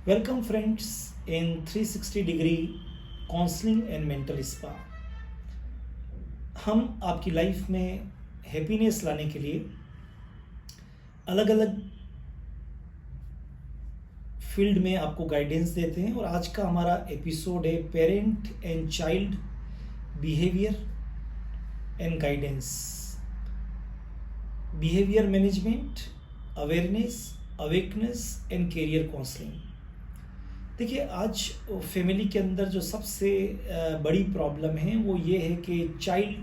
Welcome friends in 360 degree counselling and mental spa. हम आपकी life में हैप्पीनेस लाने के लिए अलग अलग फील्ड में आपको गाइडेंस देते हैं और आज का हमारा एपिसोड है parent and child behavior and guidance, behavior management, awareness, awakeness and career counselling. देखिए, आज फैमिली के अंदर जो सबसे बड़ी प्रॉब्लम है वो ये है कि चाइल्ड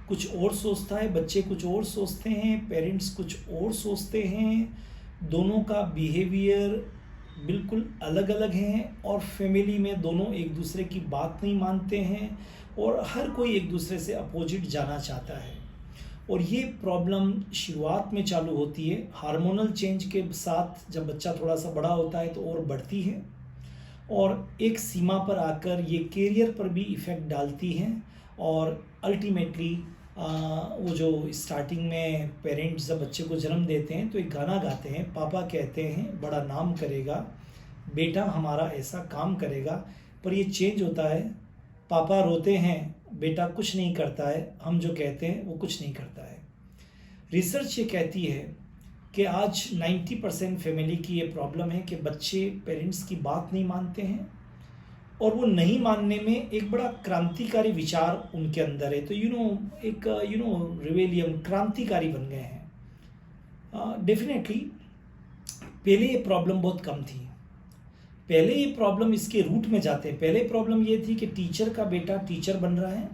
कुछ और सोचता है, बच्चे कुछ और सोचते हैं, पेरेंट्स कुछ और सोचते हैं, दोनों का बिहेवियर बिल्कुल अलग अलग हैं और फैमिली में दोनों एक दूसरे की बात नहीं मानते हैं और हर कोई एक दूसरे से अपोजिट जाना चाहता है। और ये प्रॉब्लम शुरुआत में चालू होती है, हार्मोनल चेंज के साथ जब बच्चा थोड़ा सा बड़ा होता है तो और बढ़ती है और एक सीमा पर आकर ये कैरियर पर भी इफ़ेक्ट डालती हैं। और अल्टीमेटली वो जो स्टार्टिंग में पेरेंट्स जब बच्चे को जन्म देते हैं तो एक गाना गाते हैं, पापा कहते हैं बड़ा नाम करेगा, बेटा हमारा ऐसा काम करेगा, पर ये चेंज होता है। पापा रोते हैं, बेटा कुछ नहीं करता है, हम जो कहते हैं वो कुछ नहीं करता है। रिसर्च ये कहती है कि आज 90% फैमिली की ये प्रॉब्लम है कि बच्चे पेरेंट्स की बात नहीं मानते हैं और वो नहीं मानने में एक बड़ा क्रांतिकारी विचार उनके अंदर है। तो एक रिवेलियन क्रांतिकारी बन गए हैं। डेफिनेटली पहले ये प्रॉब्लम बहुत कम थी। पहले ये प्रॉब्लम इसके रूट में जाते हैं। पहले प्रॉब्लम ये थी कि टीचर का बेटा टीचर बन रहा है,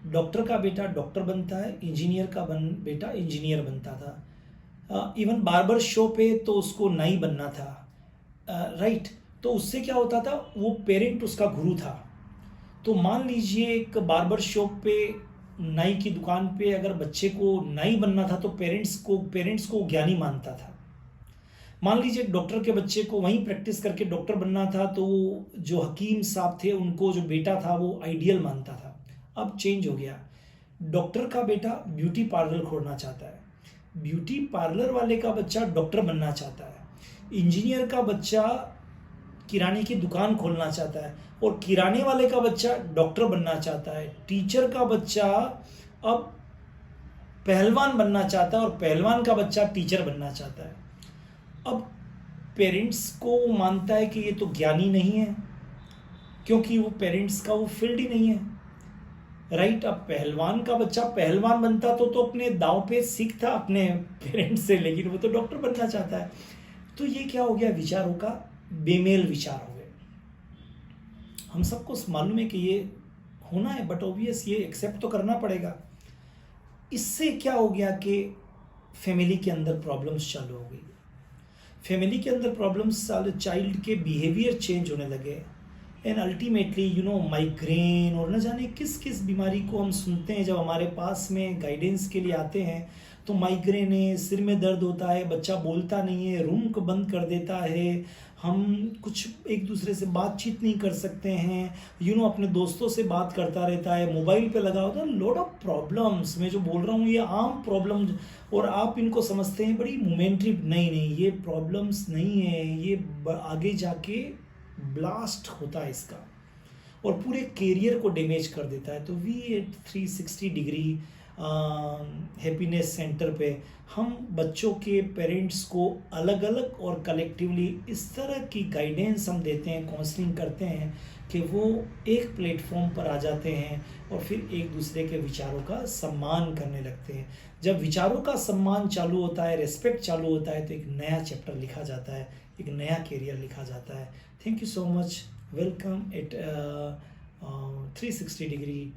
डॉक्टर का बेटा डॉक्टर बनता है, इंजीनियर का बेटा इंजीनियर बनता था। इवन बार्बर शॉप पे तो उसको नाई बनना था, राइट। तो उससे क्या होता था, वो पेरेंट उसका गुरु था। तो मान लीजिए एक बार्बर शॉप पे नाई की दुकान पे अगर बच्चे को नाई बनना था तो पेरेंट्स को ज्ञानी मानता था। मान लीजिए डॉक्टर के बच्चे को वहीं प्रैक्टिस करके डॉक्टर बनना था तो जो हकीम साहब थे उनको जो बेटा था वो आइडियल मानता था। अब चेंज हो गया, डॉक्टर का बेटा ब्यूटी पार्लर खोलना चाहता है, ब्यूटी पार्लर वाले का बच्चा डॉक्टर बनना चाहता है, इंजीनियर का बच्चा किराने की दुकान खोलना चाहता है और किराने वाले का बच्चा डॉक्टर बनना चाहता है, टीचर का बच्चा अब पहलवान बनना चाहता है और पहलवान का बच्चा टीचर बनना चाहता है। अब पेरेंट्स को मानता है कि ये तो ज्ञानी नहीं है क्योंकि वो पेरेंट्स का वो फील्ड ही नहीं है, राइट। अब पहलवान का बच्चा पहलवान बनता तो अपने दांव पे सीखता अपने पेरेंट्स से, लेकिन वो तो डॉक्टर बनना चाहता है। तो ये क्या हो गया, विचारों का बेमेल विचार हो गए। हम सबको मालूम है कि ये होना है, बट ऑब्वियस ये एक्सेप्ट तो करना पड़ेगा। इससे क्या हो गया कि फैमिली के अंदर प्रॉब्लम्स चालू हो गई। फैमिली के अंदर प्रॉब्लम्स, चाइल्ड के बिहेवियर चेंज होने लगे एंड अल्टीमेटली माइग्रेन और न जाने किस किस बीमारी को हम सुनते हैं जब हमारे पास में गाइडेंस के लिए आते हैं। तो माइग्रेन है, सिर में दर्द होता है, बच्चा बोलता नहीं है, रूम को बंद कर देता है, हम कुछ एक दूसरे से बातचीत नहीं कर सकते हैं, अपने दोस्तों से बात करता रहता है, मोबाइल पे लगा होता है। लॉट ऑफ प्रॉब्लम्स मैं जो बोल रहा हूँ ये आम प्रॉब्लम, और आप इनको समझते हैं बड़ी मोमेंट्री। नहीं, ये प्रॉब्लम्स नहीं है, ये आगे जाके ब्लास्ट होता है इसका और पूरे कैरियर को डैमेज कर देता है। तो we at 360 degree happiness centre पे हम बच्चों के पेरेंट्स को अलग अलग और कलेक्टिवली इस तरह की गाइडेंस हम देते हैं, काउंसलिंग करते हैं कि वो एक प्लेटफॉर्म पर आ जाते हैं और फिर एक दूसरे के विचारों का सम्मान करने लगते हैं। जब विचारों का सम्मान चालू होता है, रेस्पेक्ट चालू होता है, तो एक नया चैप्टर लिखा जाता है, एक नया कैरियर लिखा जाता है। Thank you so much. Welcome eight 360 degree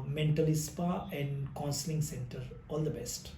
mental spa and counseling center. All the best.